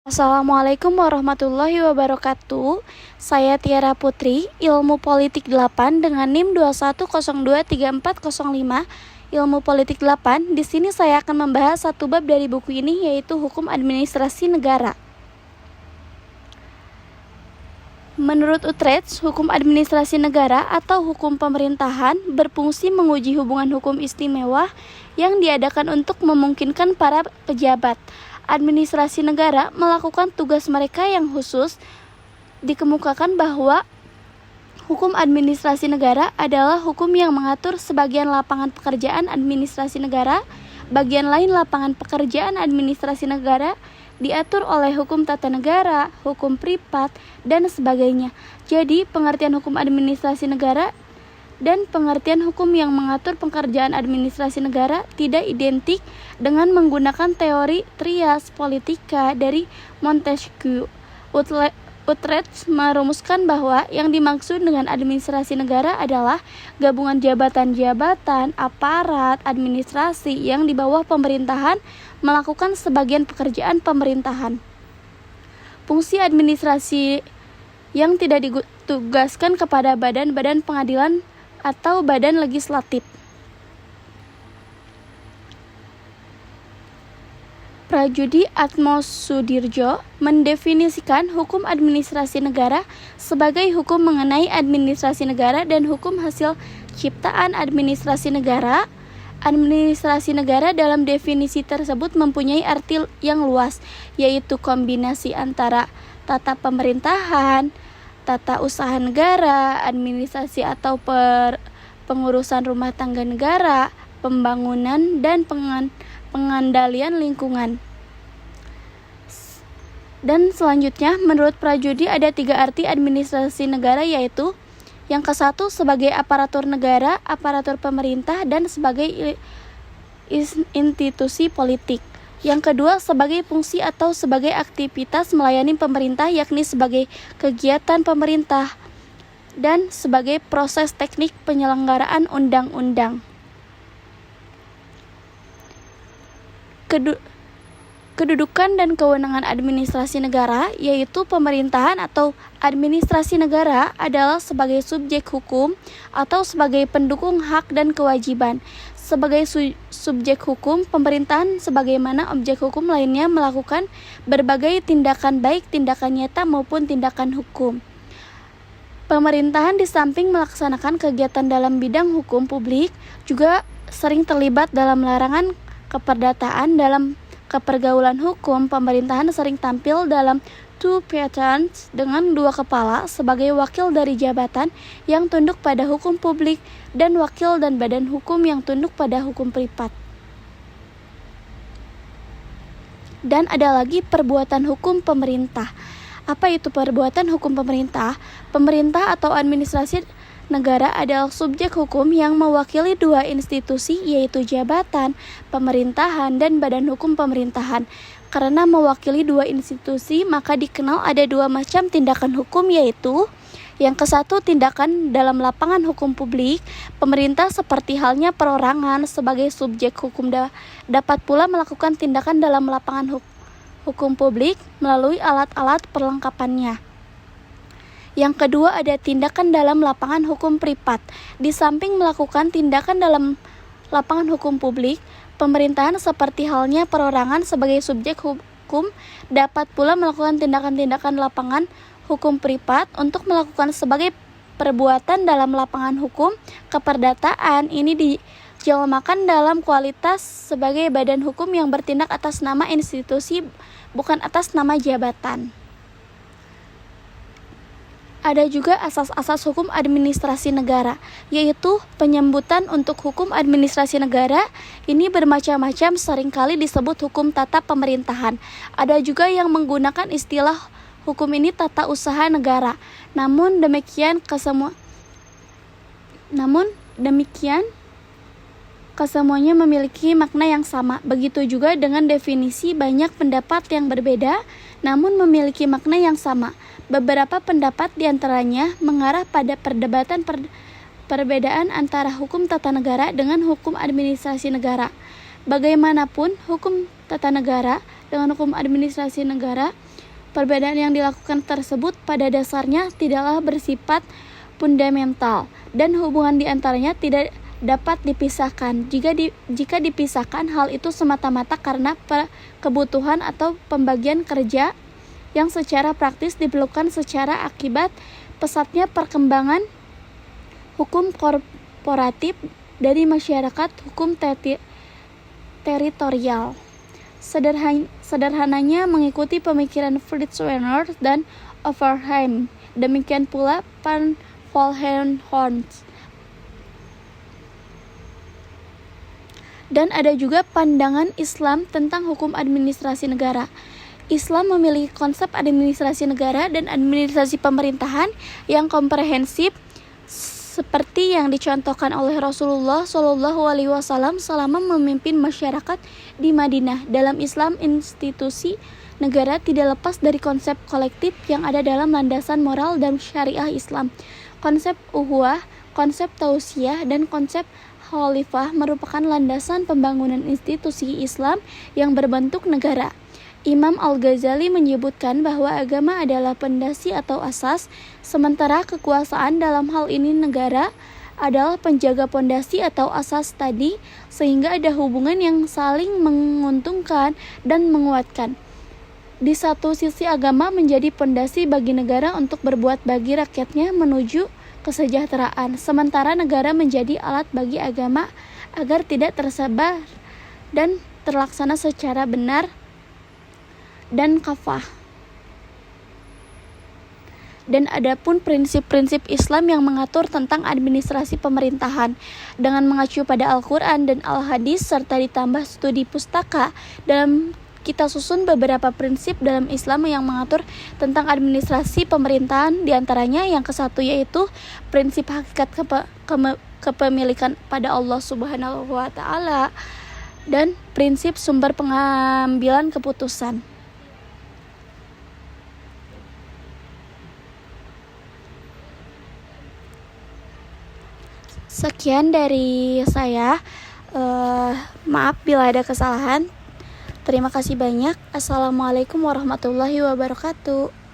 Assalamualaikum warahmatullahi wabarakatuh. Saya Tiara Putri, Ilmu Politik 8 dengan NIM 21023405. Ilmu Politik 8. Di sini saya akan membahas satu bab dari buku ini, yaitu Hukum Administrasi Negara. Menurut Utrecht, hukum administrasi negara atau hukum pemerintahan berfungsi menguji hubungan hukum istimewa yang diadakan untuk memungkinkan para pejabat administrasi negara melakukan tugas mereka yang khusus. Dikemukakan bahwa hukum administrasi negara adalah hukum yang mengatur sebagian lapangan pekerjaan administrasi negara, bagian lain lapangan pekerjaan administrasi negara diatur oleh hukum tata negara, hukum privat, dan sebagainya. Jadi, pengertian hukum administrasi negara dan pengertian hukum yang mengatur pekerjaan administrasi negara tidak identik dengan menggunakan teori trias politika dari Montesquieu. Utrecht merumuskan bahwa yang dimaksud dengan administrasi negara adalah gabungan jabatan-jabatan, aparat, administrasi yang di bawah pemerintahan melakukan sebagian pekerjaan pemerintahan. Fungsi administrasi yang tidak ditugaskan kepada badan-badan pengadilan atau badan legislatif. Prajudi Atmosudirjo mendefinisikan hukum administrasi negara sebagai hukum mengenai administrasi negara dan hukum hasil ciptaan administrasi negara. Administrasi negara dalam definisi tersebut mempunyai arti yang luas, yaitu kombinasi antara tata pemerintahan, tata usaha negara, administrasi atau pengurusan rumah tangga negara, pembangunan, dan pengandalian lingkungan. Dan selanjutnya, menurut Prajudi ada 3 arti administrasi negara, yaitu yang ke-1 sebagai aparatur negara, aparatur pemerintah, dan sebagai institusi politik. Yang kedua sebagai fungsi atau sebagai aktivitas melayani pemerintah, yakni sebagai kegiatan pemerintah dan sebagai proses teknik penyelenggaraan undang-undang. Kedudukan dan kewenangan administrasi negara, yaitu pemerintahan atau administrasi negara adalah sebagai subjek hukum atau sebagai pendukung hak dan kewajiban. Sebagai subjek hukum, pemerintahan sebagaimana objek hukum lainnya melakukan berbagai tindakan, baik tindakan nyata maupun tindakan hukum. Pemerintahan di samping melaksanakan kegiatan dalam bidang hukum publik juga sering terlibat dalam larangan keperdataan. Dalam kepergaulan hukum, pemerintahan sering tampil dalam two patterns dengan 2 kepala sebagai wakil dari jabatan yang tunduk pada hukum publik dan wakil dan badan hukum yang tunduk pada hukum privat. Dan ada lagi perbuatan hukum pemerintah. Apa itu perbuatan hukum pemerintah? Pemerintah atau administrasi negara adalah subjek hukum yang mewakili 2 institusi, yaitu jabatan pemerintahan dan badan hukum pemerintahan. Karena mewakili 2 institusi, maka dikenal ada 2 macam tindakan hukum, yaitu yang ke-1 tindakan dalam lapangan hukum publik. Pemerintah seperti halnya perorangan sebagai subjek hukum dapat pula melakukan tindakan dalam lapangan hukum publik melalui alat-alat perlengkapannya. Yang kedua ada tindakan dalam lapangan hukum privat. Di samping melakukan tindakan dalam lapangan hukum publik, pemerintahan seperti halnya perorangan sebagai subjek hukum dapat pula melakukan tindakan-tindakan lapangan hukum privat untuk melakukan sebagai perbuatan dalam lapangan hukum keperdataan. Ini dijelmakan dalam kualitas sebagai badan hukum yang bertindak atas nama institusi, bukan atas nama jabatan. Ada juga asas-asas hukum administrasi negara, yaitu penyambutan untuk hukum administrasi negara. Ini bermacam-macam, seringkali disebut hukum tata pemerintahan. Ada juga yang menggunakan istilah hukum ini tata usaha negara. Namun demikian kesemuanya memiliki makna yang sama. Begitu juga dengan definisi, banyak pendapat yang berbeda namun memiliki makna yang sama. Beberapa pendapat diantaranya mengarah pada perbedaan antara hukum tata negara dengan hukum administrasi negara. Bagaimanapun, hukum tata negara dengan hukum administrasi negara Perbedaan yang dilakukan tersebut pada dasarnya tidaklah bersifat fundamental dan hubungan di antaranya tidak dapat dipisahkan. Jika dipisahkan, hal itu semata-mata karena kebutuhan atau pembagian kerja yang secara praktis diperlukan secara akibat pesatnya perkembangan hukum korporatif dari masyarakat hukum teritorial. Sederhananya mengikuti pemikiran Fritz Werner dan Overheim. Demikian pula Van Vollenhoven. Dan ada juga pandangan Islam tentang hukum administrasi negara. Islam memiliki konsep administrasi negara dan administrasi pemerintahan yang komprehensif seperti yang dicontohkan oleh Rasulullah SAW selama memimpin masyarakat di Madinah. Dalam Islam, institusi negara tidak lepas dari konsep kolektif yang ada dalam landasan moral dan syariah Islam. Konsep uhuwah, konsep tausiyah, dan konsep khalifah merupakan landasan pembangunan institusi Islam yang berbentuk negara. Imam Al-Ghazali menyebutkan bahwa agama adalah pondasi atau asas, sementara kekuasaan dalam hal ini negara adalah penjaga pondasi atau asas tadi, sehingga ada hubungan yang saling menguntungkan dan menguatkan. Di satu sisi agama menjadi pondasi bagi negara untuk berbuat bagi rakyatnya menuju kesejahteraan, sementara negara menjadi alat bagi agama agar tidak tersebar dan terlaksana secara benar dan kafah. Dan adapun prinsip-prinsip Islam yang mengatur tentang administrasi pemerintahan dengan mengacu pada Al-Quran dan Al-Hadis serta ditambah studi pustaka, dalam kita susun beberapa prinsip dalam Islam yang mengatur tentang administrasi pemerintahan, diantaranya yang kesatu yaitu prinsip hakikat kepemilikan pada Allah Subhanahu wa Ta'ala dan prinsip sumber pengambilan keputusan. Sekian dari saya. Maaf bila ada kesalahan. Terima kasih banyak. Assalamualaikum warahmatullahi wabarakatuh.